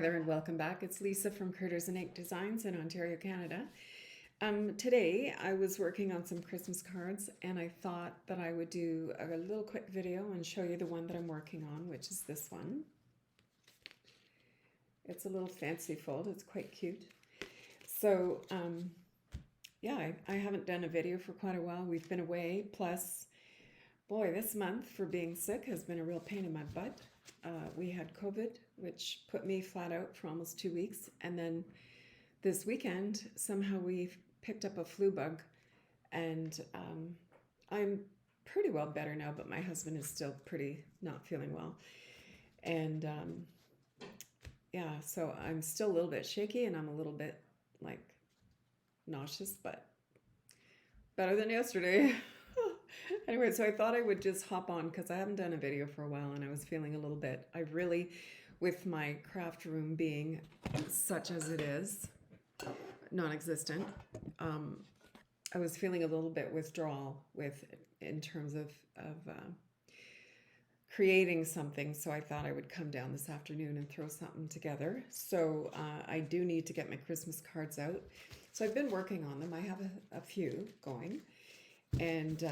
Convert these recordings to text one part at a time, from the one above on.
there and welcome back. It's Lisa from Critters'n Designs in Ontario, Canada. Today I was working on some Christmas cards and I thought that I would do a little quick video and show you the one that I'm working on, which is this one. It's a little fancy fold. It's quite cute. So yeah, I haven't done a video for quite a while. We've been away. Plus, boy, this month for being sick has been a real pain in my butt. We had COVID, which put me flat out for almost 2 weeks. And then this weekend, somehow we picked up a flu bug. And I'm pretty well better now, but my husband is still pretty not feeling well. And yeah, so I'm still a little bit shaky and I'm a little bit like nauseous, but better than yesterday. Anyway, so I thought I would just hop on because I haven't done a video for a while and I was feeling a little bit, I really, with my craft room being such as it is, non-existent, I was feeling a little bit withdrawal in terms of creating something. So I thought I would come down this afternoon and throw something together. So I do need to get my Christmas cards out. So I've been working on them. I have a few going. And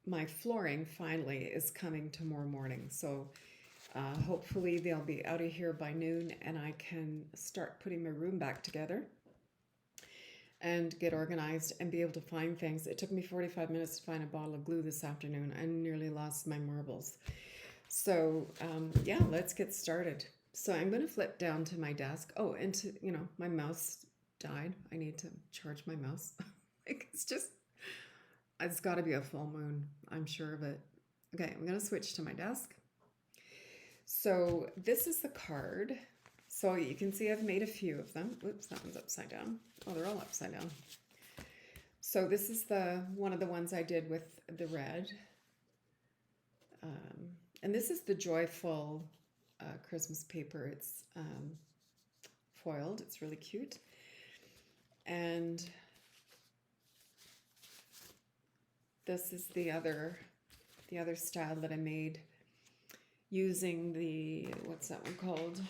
my flooring finally is coming tomorrow morning. So hopefully they'll be out of here by noon and I can start putting my room back together and get organized and be able to find things. It took me 45 minutes to find a bottle of glue this afternoon. I nearly lost my marbles. So yeah, let's get started. So I'm going to flip down to my desk. Oh, and my mouse died. I need to charge my mouse. It's got to be a full moon. I'm sure of it. Okay, I'm going to switch to my desk. So this is the card. So you can see I've made a few of them. Oops, that one's upside down. Oh, they're all upside down. So this is one of the ones I did with the red. And this is the joyful Christmas paper. It's foiled. It's really cute. And this is the other style that I made using what's that one called?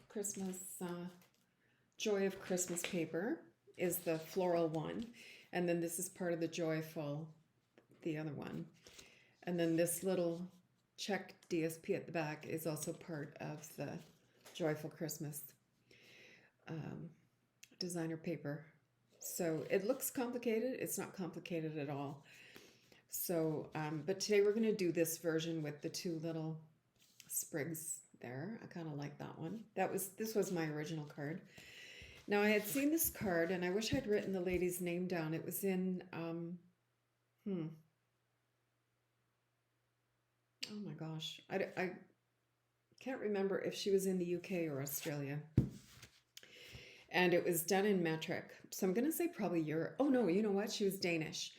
Christmas, Joy of Christmas paper is the floral one. And then this is part of the joyful, the other one. And then this little checked DSP at the back is also part of the joyful Christmas designer paper. So it looks complicated. It's not complicated at all. So, but today we're going to do this version with the two little sprigs there. I kind of like that one. This was my original card. Now I had seen this card and I wish I'd written the lady's name down. It was in, oh my gosh. I can't remember if she was in the UK or Australia. And it was done in metric. So I'm going to say probably Europe. Oh no, you know what? She was Danish.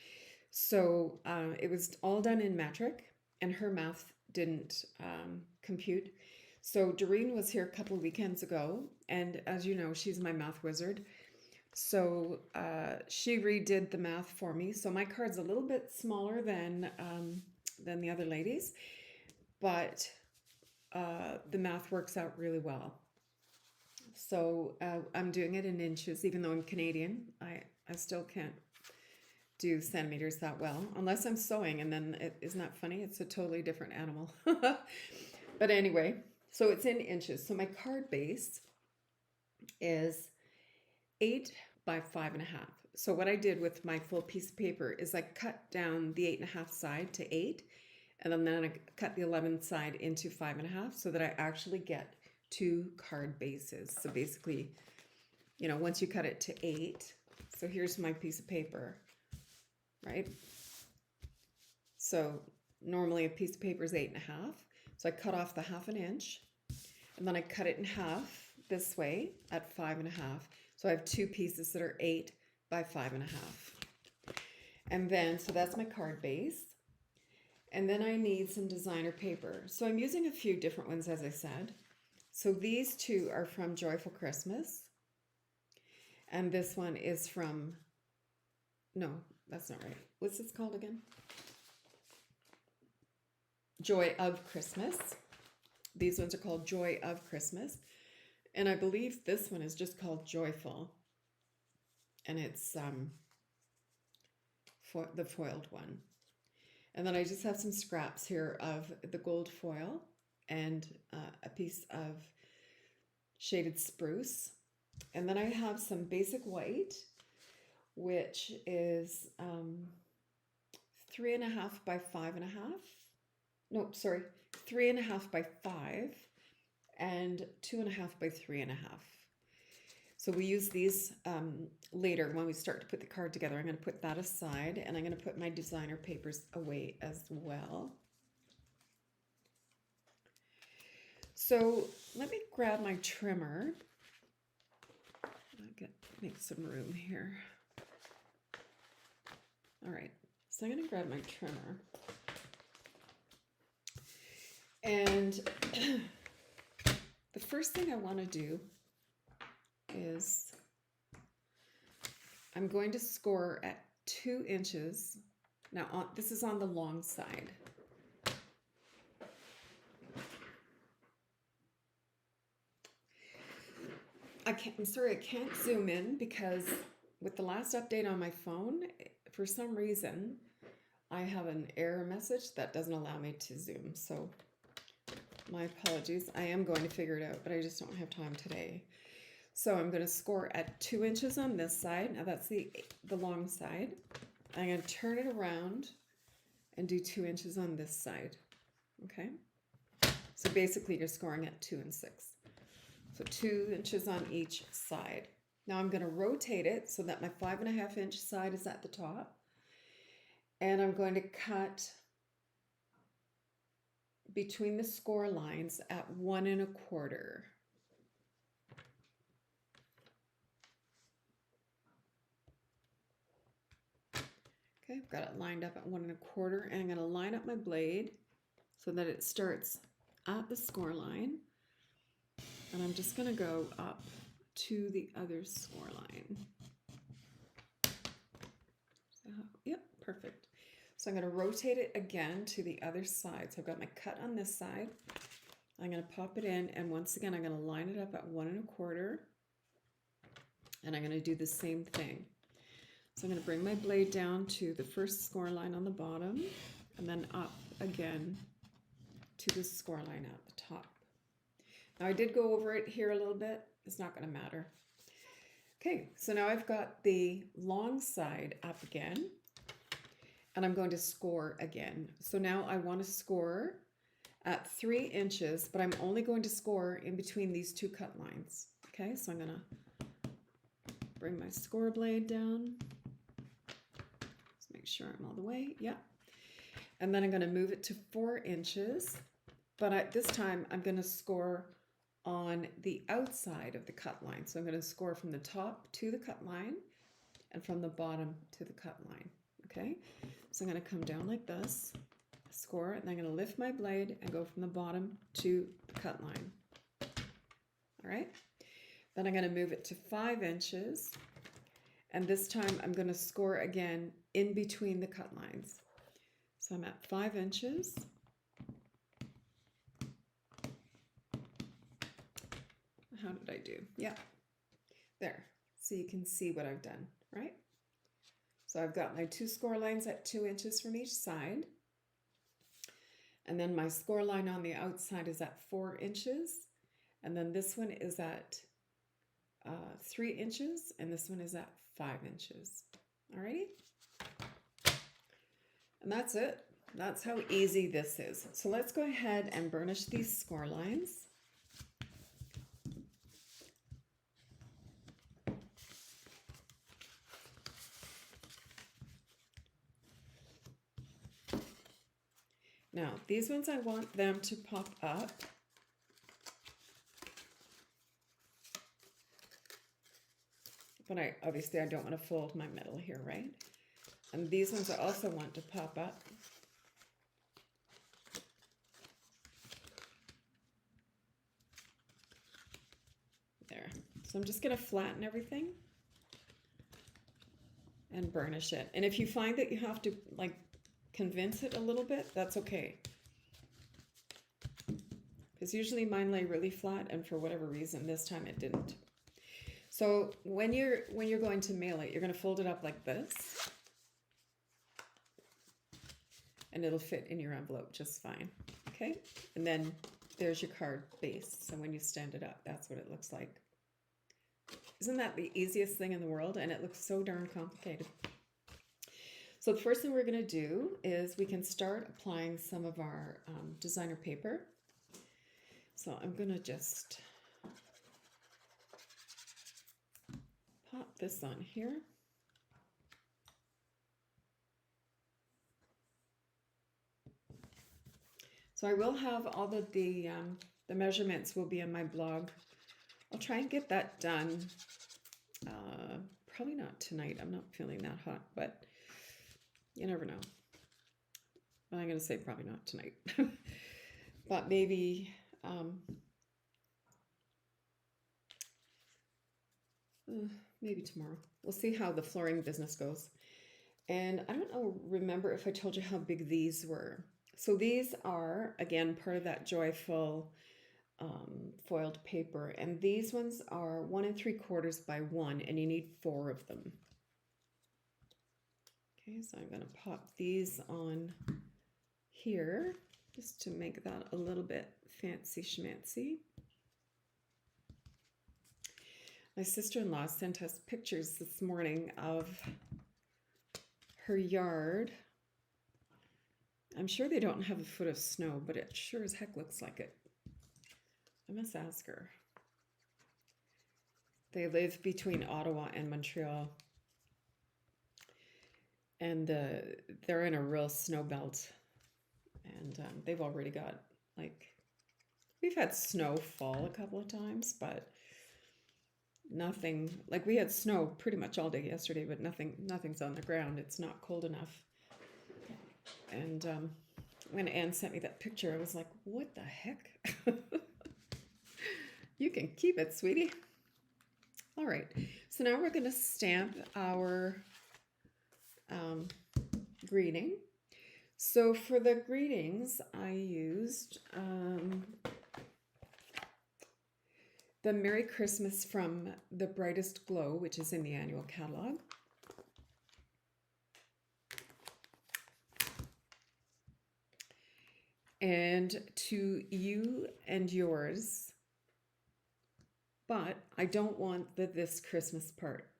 So it was all done in metric and her math didn't compute. So Doreen was here a couple of weekends ago. And as you know, she's my math wizard. So she redid the math for me. So my card's a little bit smaller than the other ladies, but the math works out really well. So I'm doing it in inches, even though I'm Canadian. I still can't do centimeters that well, unless I'm sewing, and then isn't that funny? It's a totally different animal. But anyway, so it's in inches. So my card base is 8 by 5.5. So what I did with my full piece of paper is I cut down the 8.5 side to 8, and then I cut the 11 side into 5.5 so that I actually get 2 card bases. So basically, once you cut it to 8, so here's my piece of paper, right? So normally a piece of paper is 8.5. So I cut off the 1/2 inch and then I cut it in half this way at 5.5. So I have 2 pieces that are 8 by 5.5. And then, so that's my card base. And then I need some designer paper. So I'm using a few different ones, as I said. So these two are from Joyful Christmas. And this one is from, no, that's not right. What's this called again? Joy of Christmas. These ones are called Joy of Christmas. And I believe this one is just called Joyful. And it's the foiled one. And then I just have some scraps here of the gold foil and a piece of shaded spruce. And then I have some basic white, which is 3.5 by 5.5. No, sorry, 3.5 by 5 and 2.5 by 3.5. So we use these later when we start to put the card together. I'm going to put that aside, and I'm going to put my designer papers away as well. So let me grab my trimmer. I'll make some room here. All right, so I'm going to grab my trimmer. And the first thing I want to do is I'm going to score at 2 inches. Now this is on the long side. I'm sorry, I can't zoom in because with the last update on my phone, for some reason, I have an error message that doesn't allow me to zoom. So my apologies. I am going to figure it out, but I just don't have time today. So I'm going to score at 2 inches on this side. Now that's the long side. I'm going to turn it around and do 2 inches on this side. Okay. So basically you're scoring at 2 and 6. So 2 inches on each side. Now I'm going to rotate it so that my 5.5 inch side is at the top. And I'm going to cut between the score lines at 1 1/4. Okay, I've got it lined up at 1 1/4, and I'm going to line up my blade so that it starts at the score line. And I'm just going to go up to the other score line. So, yep, perfect. So I'm going to rotate it again to the other side. So I've got my cut on this side. I'm going to pop it in, and once again, I'm going to line it up at 1 1/4. And I'm going to do the same thing. So I'm going to bring my blade down to the first score line on the bottom, and then up again to the score line at the top. Now I did go over it here a little bit. It's not going to matter. Okay, so now I've got the long side up again, and I'm going to score again. So now I want to score at 3 inches, but I'm only going to score in between these 2 cut lines. Okay, so I'm going to bring my score blade down. Let's make sure I'm all the way. Yeah. And then I'm going to move it to 4 inches, but at this time I'm going to score on the outside of the cut line. So I'm going to score from the top to the cut line and from the bottom to the cut line. Okay, so I'm going to come down like this, score, and I'm going to lift my blade and go from the bottom to the cut line. All right, then I'm going to move it to 5 inches, and this time I'm going to score again in between the cut lines. So I'm at 5 inches. How did I do? Yeah, there. So you can see what I've done, right? So I've got my 2 score lines at 2 inches from each side. And then my score line on the outside is at 4 inches. And then this one is at 3 inches. And this one is at 5 inches. Alrighty? And that's it. That's how easy this is. So let's go ahead and burnish these score lines. Now, these ones I want them to pop up. But obviously I don't want to fold my metal here, right? And these ones I also want to pop up. There. So I'm just going to flatten everything and burnish it. And if you find that you have to like convince it a little bit, that's okay. because usually mine lay really flat, and for whatever reason this time it didn't. So when you're going to mail it, you're going to fold it up like this, and it'll fit in your envelope just fine. Okay, and then there's your card base. So when you stand it up, that's what it looks like. Isn't that the easiest thing in the world? And it looks so darn complicated. So the first thing we're going to do is we can start applying some of our designer paper. So I'm going to just pop this on here. So I will have all of the measurements will be on my blog. I'll try and get that done. Probably not tonight. I'm not feeling that hot, but you never know. Well, I'm going to say probably not tonight, but maybe maybe tomorrow. We'll see how the flooring business goes. And I don't know, remember if I told you how big these were. So these are, again, part of that joyful foiled paper. And these ones are 1 3/4 by 1, and you need 4 of them. Okay, so I'm going to pop these on here just to make that a little bit fancy schmancy. My sister-in-law sent us pictures this morning of her yard. I'm sure they don't have a foot of snow, but it sure as heck looks like it. I must ask her. They live between Ottawa and Montreal. And they're in a real snow belt. And they've already got, like, we've had snow fall a couple of times, but nothing, like we had snow pretty much all day yesterday, but nothing's on the ground. It's not cold enough. And when Anne sent me that picture, I was like, what the heck? You can keep it, sweetie. All right, so now we're going to stamp our greeting. So for the greetings, I used the Merry Christmas from The Brightest Glow, which is in the annual catalog. And To You and Yours, but I don't want the This Christmas part.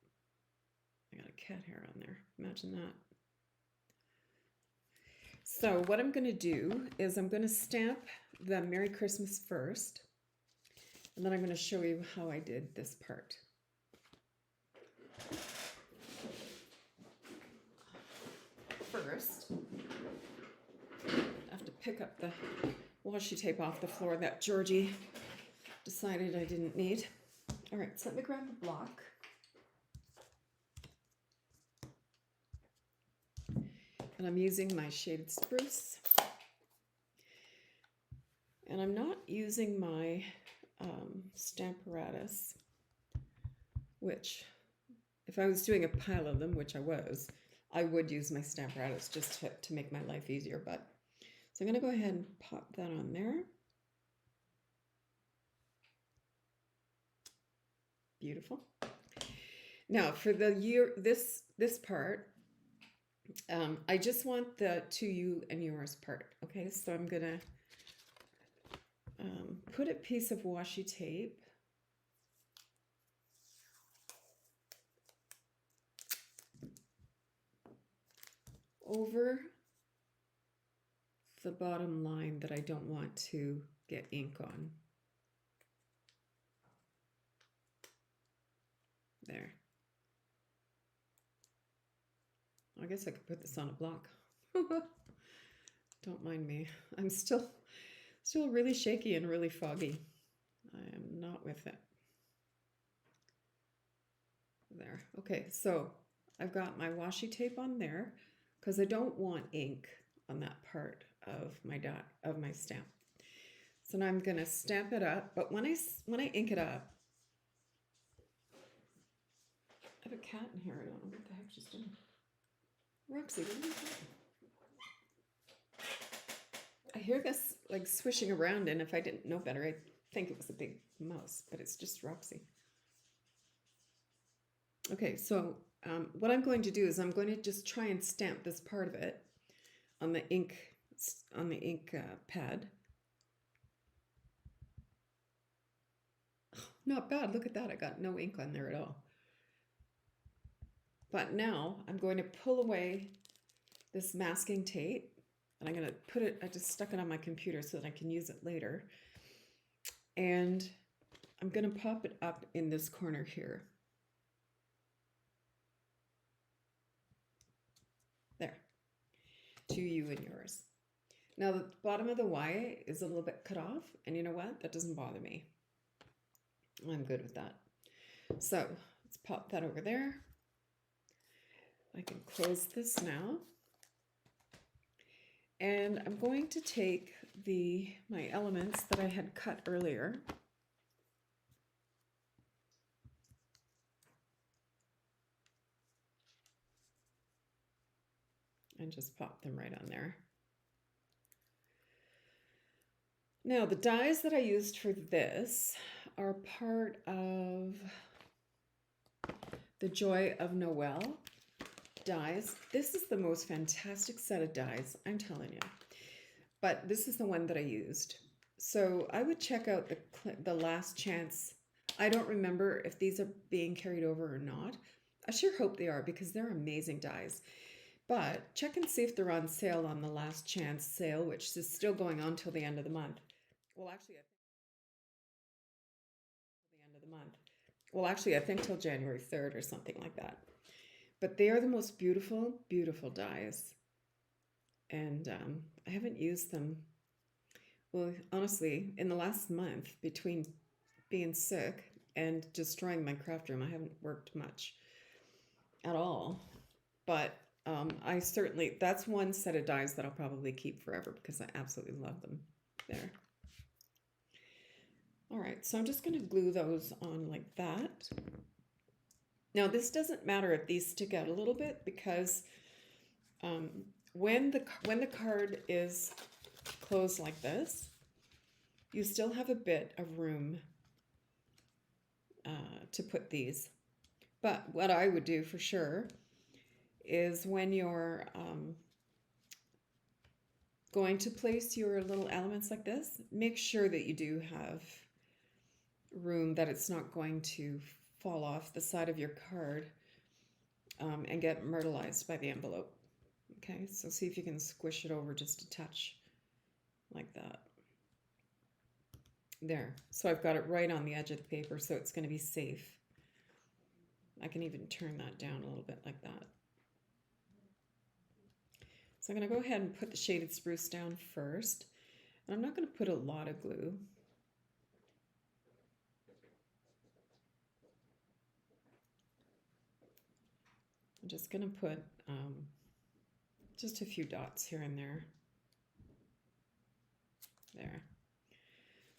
I got a cat hair on there, imagine that. So what I'm going to do is I'm going to stamp the Merry Christmas first, and then I'm going to show you how I did this part. First, I have to pick up the washi tape off the floor that Georgie decided I didn't need. All right, so let me grab a block. And I'm using my shaded spruce. And I'm not using my Stamparatus, which, if I was doing a pile of them, which I would use my Stamparatus just to make my life easier. But so I'm going to go ahead and pop that on there. Beautiful. Now for the this part, I just want the To You and Yours part. Okay, so I'm gonna put a piece of washi tape over the bottom line that I don't want to get ink on. There. I guess I could put this on a block. Don't mind me. I'm still really shaky and really foggy. I am not with it. There. Okay, so I've got my washi tape on there because I don't want ink on that part of my stamp. So now I'm going to stamp it up, but when I ink it up, I have a cat in here. I don't know what the heck she's doing. Roxy, what are you doing? I hear this like swishing around, and if I didn't know better, I'd think it was a big mouse, but it's just Roxy. Okay, so what I'm going to do is I'm going to just try and stamp this part of it on the ink pad. Not bad. Look at that. I got no ink on there at all. But now I'm going to pull away this masking tape, and I'm going to put it, I just stuck it on my computer so that I can use it later. And I'm going to pop it up in this corner here. There. To you and yours. Now the bottom of the Y is a little bit cut off, and you know what? That doesn't bother me. I'm good with that. So let's pop that over there. I can close this now. And I'm going to take my elements that I had cut earlier. And just pop them right on there. Now the dies that I used for this are part of the Joy of Noel dies. This is the most fantastic set of dies, I'm telling you. But this is the one that I used. So I would check out the Last Chance. I don't remember if these are being carried over or not. I sure hope they are, because they're amazing dies. But check and see if they're on sale on the Last Chance sale, which is still going on till the end of the month. Well, actually, I think till January 3rd or something like that. But they are the most beautiful, beautiful dies. And I haven't used them. Well, honestly, in the last month, between being sick and destroying my craft room, I haven't worked much at all. But that's one set of dies that I'll probably keep forever, because I absolutely love them. There. All right, so I'm just going to glue those on like that. Now, this doesn't matter if these stick out a little bit, because when the card is closed like this, you still have a bit of room to put these. But what I would do for sure is when you're going to place your little elements like this, make sure that you do have room, that it's not going to fall off the side of your card and get myrtleized by the envelope. Okay, so see if you can squish it over just a touch like that. There, so I've got it right on the edge of the paper, so it's going to be safe. I can even turn that down a little bit like that. So I'm going to go ahead and put the shaded spruce down first. And I'm not going to put a lot of glue. I'm just going to put just a few dots here and there. There.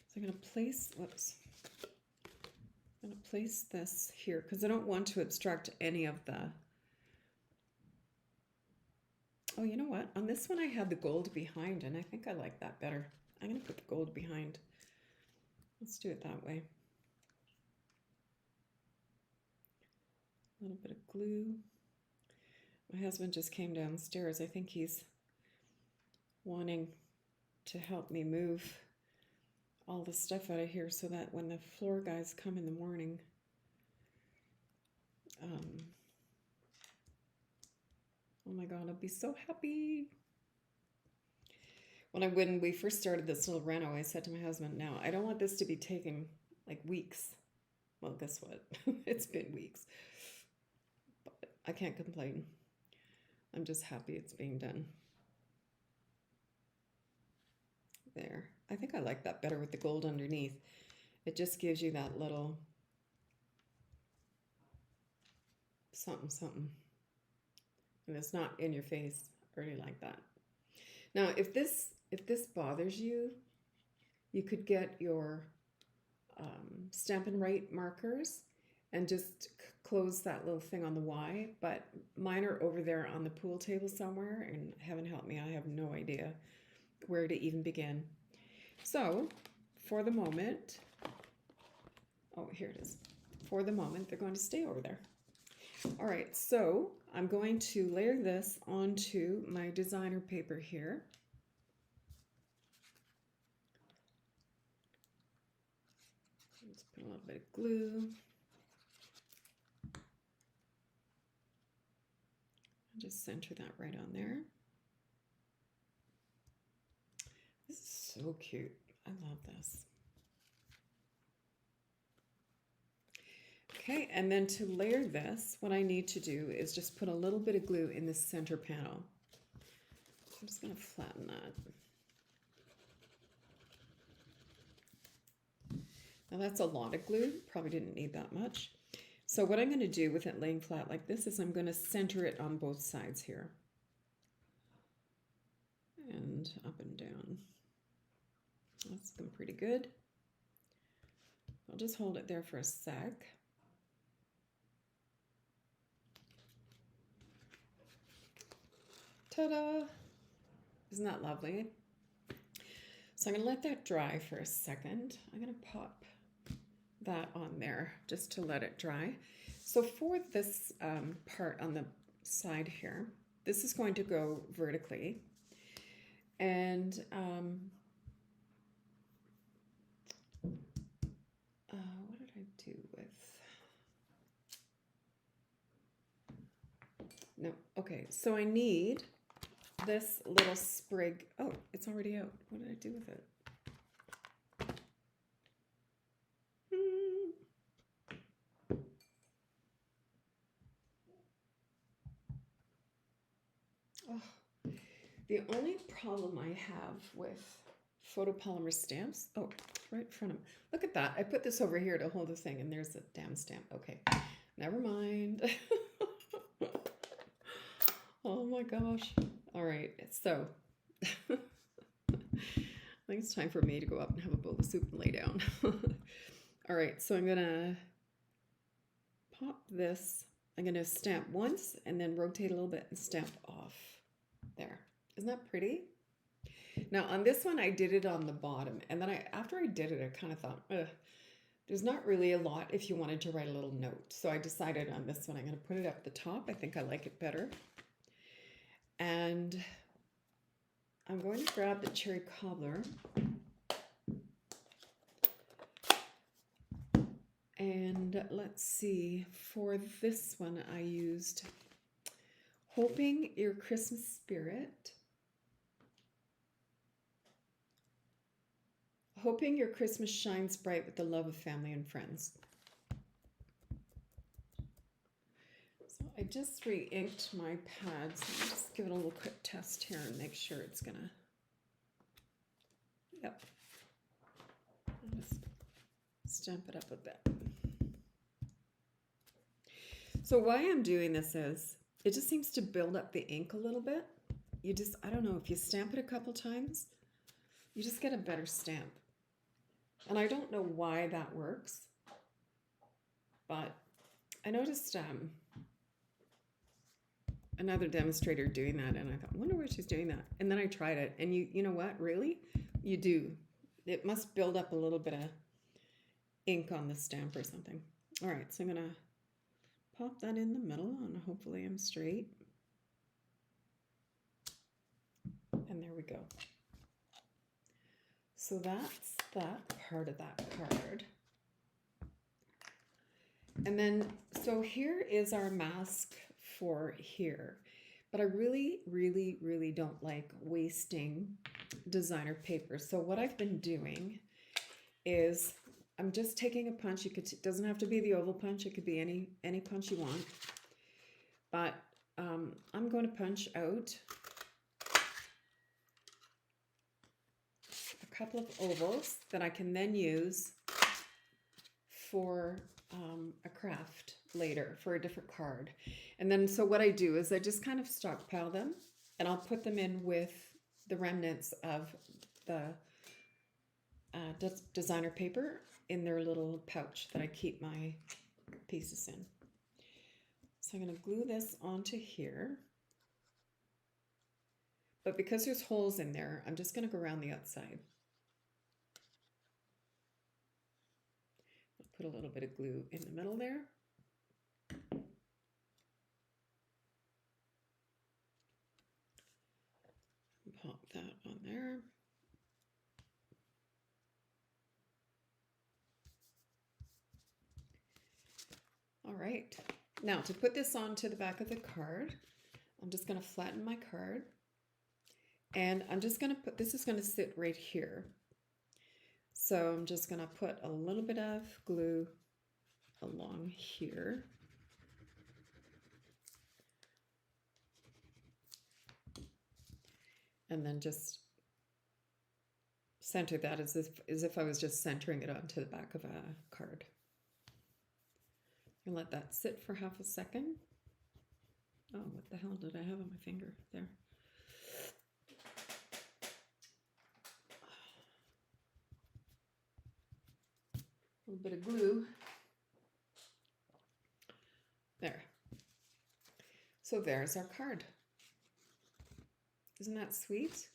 So I'm going to place, I'm going to place this here because I don't want to obstruct any of the, oh, you know what? On this one I had the gold behind, and I think I like that better. I'm going to put the gold behind. Let's do it that way. A little bit of glue. My husband just came downstairs. I think he's wanting to help me move all the stuff out of here so that when the floor guys come in the morning, oh my God, I'll be so happy. When we first started this little reno, I said to my husband, now, I don't want this to be taking like weeks. Well, guess what? It's been weeks. But I can't complain. I'm just happy it's being done. There. I think I like that better with the gold underneath. It just gives you that little something, something. And it's not in your face. I really like that. Now, if this bothers you, you could get your Stampin' Right markers and just close that little thing on the Y, but mine are over there on the pool table somewhere, and heaven help me, I have no idea where to even begin. So for the moment, oh, here it is. For the moment, they're going to stay over there. All right, so I'm going to layer this onto my designer paper here. Let's put a little bit of glue. Just center that right on there. This is so cute. I love this. Okay, and then to layer this, what I need to do is just put a little bit of glue in the center panel. So I'm just going to flatten that. Now that's a lot of glue, probably didn't need that much. So what I'm going to do with it laying flat like this is I'm going to center it on both sides here. And up and down. That's looking pretty good. I'll just hold it there for a sec. Ta-da! Isn't that lovely? So I'm going to let that dry for a second. I'm going to pop that on there just to let it dry. So for this part on the side here, this is going to go vertically. And what did I do with? No, okay, so I need this little sprig. Oh, it's already out. What did I do with it? Oh, the only problem I have with photopolymer stamps, oh, right in front of me. Look at that. I put this over here to hold the thing, and there's a damn stamp. Okay, never mind. Oh my gosh. All right, so I think it's time for me to go up and have a bowl of soup and lay down. All right, so I'm gonna pop this. I'm gonna stamp once and then rotate a little bit and stamp off. There. Isn't that pretty? Now on this one, I did it on the bottom, and then after I did it, I kind of thought, there's not really a lot if you wanted to write a little note. So I decided on this one, I'm gonna put it up the top. I think I like it better. And I'm going to grab the cherry cobbler and let's see, for this one I used Hoping Your Christmas Spirit. Hoping your Christmas shines bright with the love of family and friends. So I just re-inked my pads. Let me just give it a little quick test here and make sure it's gonna, yep. I'll just stamp it up a bit. So why I'm doing this is, it just seems to build up the ink a little bit. You just, I don't know, if you stamp it a couple times, you just get a better stamp. And I don't know why that works, but I noticed another demonstrator doing that, and I thought, I wonder why she's doing that. And then I tried it, and you know what, really? You do. It must build up a little bit of ink on the stamp or something. All right, so I'm gonna pop that in the middle, and hopefully I'm straight. And there we go. So that's that part of that card. And then, so here is our mask for here. But I really, really, really don't like wasting designer paper. So what I've been doing is I'm just taking a punch. You could, it doesn't have to be the oval punch. It could be any punch you want. But I'm going to punch out a couple of ovals that I can then use for a craft later for a different card. And then so what I do is I just kind of stockpile them, and I'll put them in with the remnants of the designer paper in their little pouch that I keep my pieces in. So I'm going to glue this onto here. But because there's holes in there, I'm just going to go around the outside. I'll put a little bit of glue in the middle there. Pop that on there. All right. Now to put this onto the back of the card, I'm just going to flatten my card. And I'm just going to put, this is going to sit right here. So I'm just going to put a little bit of glue along here. And then just center that as if I was just centering it onto the back of a card. And let that sit for half a second. Oh, what the hell did I have on my finger? There. A little bit of glue. There. So there's our card. Isn't that sweet?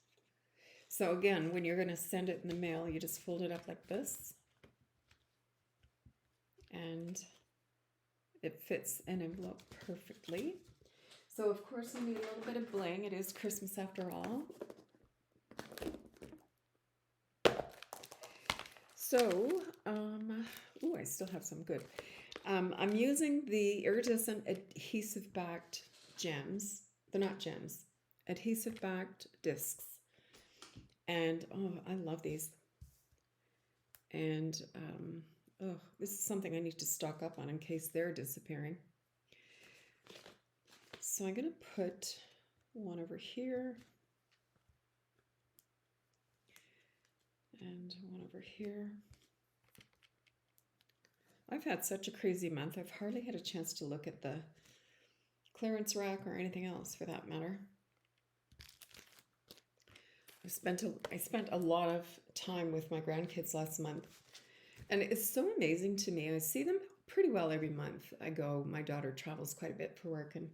So again, when you're going to send it in the mail, you just fold it up like this. And it fits an envelope perfectly. So of course you need a little bit of bling. It is Christmas after all. So, oh, I still have some good. I'm using the iridescent adhesive backed gems. They're not gems, adhesive backed discs. And oh, I love these. And oh, this is something I need to stock up on in case they're disappearing. So I'm going to put one over here. And one over here. I've had such a crazy month. I've hardly had a chance to look at the clearance rack or anything else for that matter. I spent a lot of time with my grandkids last month. And it's so amazing to me. I see them pretty well every month. My daughter travels quite a bit for work, and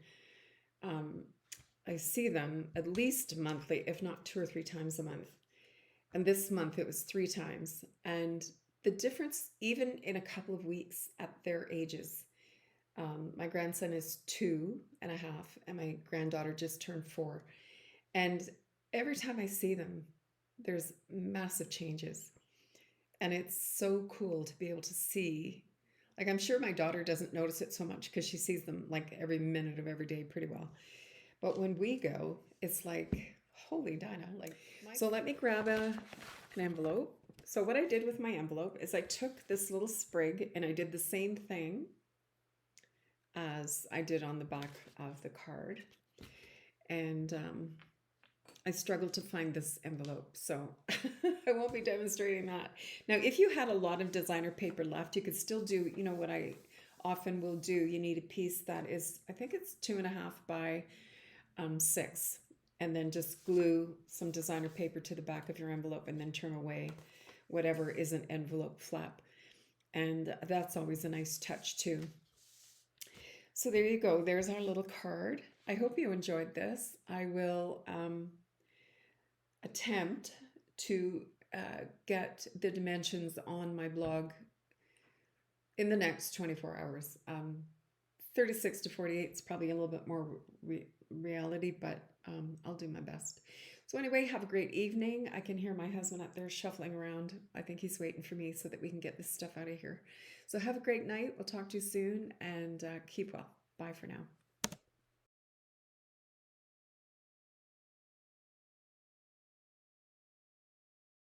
I see them at least monthly, if not 2 or 3 times a month. And this month it was 3 times. And the difference, even in a couple of weeks at their ages, my grandson is 2.5, and my granddaughter just turned 4. And every time I see them, there's massive changes. And it's so cool to be able to see. Like, I'm sure my daughter doesn't notice it so much because she sees them like every minute of every day pretty well. But when we go, it's like, holy Dinah. So let me grab an envelope. So what I did with my envelope is I took this little sprig and I did the same thing as I did on the back of the card. And I struggled to find this envelope, so I won't be demonstrating that. Now, if you had a lot of designer paper left, you could still do, you know, what I often will do. You need a piece that is, I think it's 2.5 by 6, and then just glue some designer paper to the back of your envelope and then turn away whatever is an envelope flap. And that's always a nice touch too. So there you go. There's our little card. I hope you enjoyed this. I will attempt to get the dimensions on my blog in the next 24 hours. 36 to 48 is probably a little bit more reality, but I'll do my best. So anyway, have a great evening. I can hear my husband up there shuffling around. I think he's waiting for me so that we can get this stuff out of here. So have a great night. We'll talk to you soon, and keep well. Bye for now.